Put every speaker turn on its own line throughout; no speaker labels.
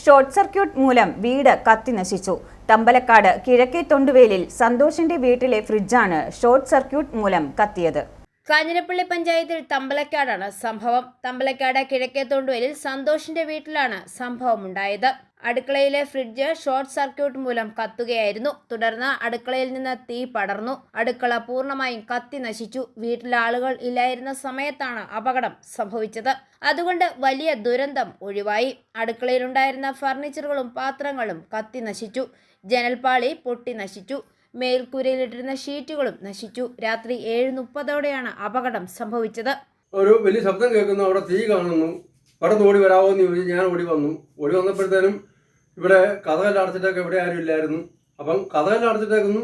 Short circuit മൂലം വീട് കത്തിനശിച്ചു. തമ്പലക്കാട് കിഴക്കേ തൊണ്ടുവേലിൽ സന്തോഷിന്റെ വീട്ടിലെ ഫ്രിഡ്ജാണ് ഷോർട്ട് സർക്യൂട്ട് മൂലം കത്തിയത്.
കാഞ്ഞിരപ്പള്ളി പഞ്ചായത്തിൽ തമ്പലക്കാടാണ് സംഭവം. തമ്പലക്കാട് കിഴക്കേ തൊണ്ടുവേലിൽ സന്തോഷിന്റെ വീട്ടിലാണ് സംഭവമുണ്ടായത്. അടുക്കളയിലെ ഫ്രിഡ്ജ് ഷോർട്ട് സർക്യൂട്ട് മൂലം കത്തുകയായിരുന്നു. തുടർന്ന് അടുക്കളയിൽ നിന്ന് തീ പടർന്നു. അടുക്കള പൂർണ്ണമായും കത്തി നശിച്ചു. വീട്ടിലെ ആളുകൾ ഇല്ലായിരുന്ന സമയത്താണ് അപകടം സംഭവിച്ചത്. അതുകൊണ്ട് വലിയ ദുരന്തം ഒഴിവായി. അടുക്കളയിലുണ്ടായിരുന്ന ഫർണിച്ചറുകളും പാത്രങ്ങളും കത്തി നശിച്ചു. ജനൽപ്പാളി പൊട്ടി നശിച്ചു. മേൽക്കൂരയിലിട്ടിരുന്ന ഷീറ്റുകളും നശിച്ചു. രാത്രി 7:30ഓടെയാണ് അപകടം സംഭവിച്ചത്.
ഒരു വലിയ ശബ്ദം കേൾക്കുന്നു, അവിടെ തീ കാണുന്നു. അവിടെ ഓടി വരാമോ എന്ന് ചോദിച്ചു. ഞാൻ ഓടി വന്നപ്പോഴത്തേനും ഇവിടെ കഥകെല്ലാം അടച്ചിട്ടൊക്കെ ഇവിടെ ആരും ഇല്ലായിരുന്നു. അപ്പം കഥകെല്ലാം അടച്ചിട്ടേക്കുന്നു.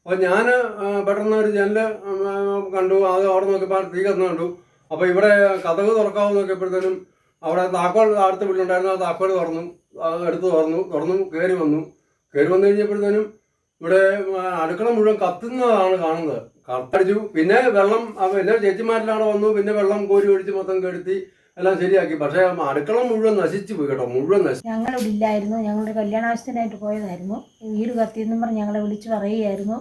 അപ്പോൾ ഞാൻ പെട്ടെന്ന് ഒരു ജനൽ കണ്ടു. അത് അവിടെ നോക്കിയപ്പോൾ തീ കത്തുന്ന കണ്ടു. അപ്പോൾ ഇവിടെ കഥക് തുറക്കാമെന്ന് നോക്കിയപ്പോഴത്തേനും അവിടെ താക്കോൽ അടുത്ത വീട്ടിലുണ്ടായിരുന്നു. ആ താക്കോൽ തുറന്നു കയറി വന്നു കഴിഞ്ഞപ്പോഴത്തേനും ഇവിടെ അടുക്കള മുഴുവൻ കത്തുന്നതാണ് കാണുന്നത്. കത്തടിച്ചു. പിന്നെ വെള്ളം പിന്നെ ചേച്ചിമാരിലാണ് വന്നു. പിന്നെ വെള്ളം കോരി ഒഴിച്ച് മൊത്തം കെടുത്തി എല്ലാം ശരിയാക്കി. പക്ഷേ അടുക്കള മുഴുവൻ നശിച്ചു പോയി കേട്ടോ, മുഴുവൻ നശിച്ചു.
ഞങ്ങളിവിടെ ഇല്ലായിരുന്നു. ഞങ്ങളുടെ കല്യാണാവശ്യത്തിനായിട്ട് പോയതായിരുന്നു. വീട് കത്തിയെന്നും പറഞ്ഞ് ഞങ്ങളെ വിളിച്ച് പറയുകയായിരുന്നു.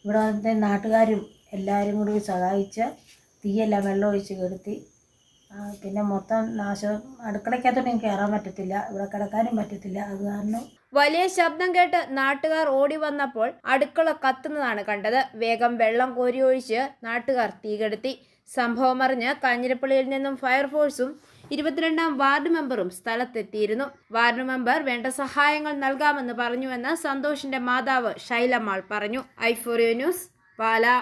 ഇവിടെ വന്നത്തെ നാട്ടുകാരും എല്ലാവരും കൂടി സഹായിച്ച് തീയെല്ലാം വെള്ളം ഒഴിച്ച് കെടുത്തി. പിന്നെ മൊത്തം നാശം. അടുക്കളയ്ക്കകത്തോട്ട് കയറാൻ പറ്റത്തില്ല, ഇവിടെ കിടക്കാനും പറ്റത്തില്ല. അത് കാരണം
വലിയ ശബ്ദം കേട്ട് നാട്ടുകാർ ഓടി വന്നപ്പോൾ അടുക്കള കത്തുന്നതാണ് കണ്ടത്. വേഗം വെള്ളം കോരി ഒഴിച്ച് നാട്ടുകാർ തീകെടുത്തി. സംഭവം അറിഞ്ഞ് കാഞ്ഞിരപ്പള്ളിയിൽ നിന്നും ഫയർഫോഴ്സും 22ാം വാർഡ് മെമ്പറും സ്ഥലത്തെത്തിയിരുന്നു. വാർഡ് മെമ്പർ വേണ്ട സഹായങ്ങൾ നൽകാമെന്ന് പറഞ്ഞുവെന്ന് സന്തോഷിന്റെ മാതാവ് ശൈലമ്മാൾ പറഞ്ഞു. i4u news, Pala.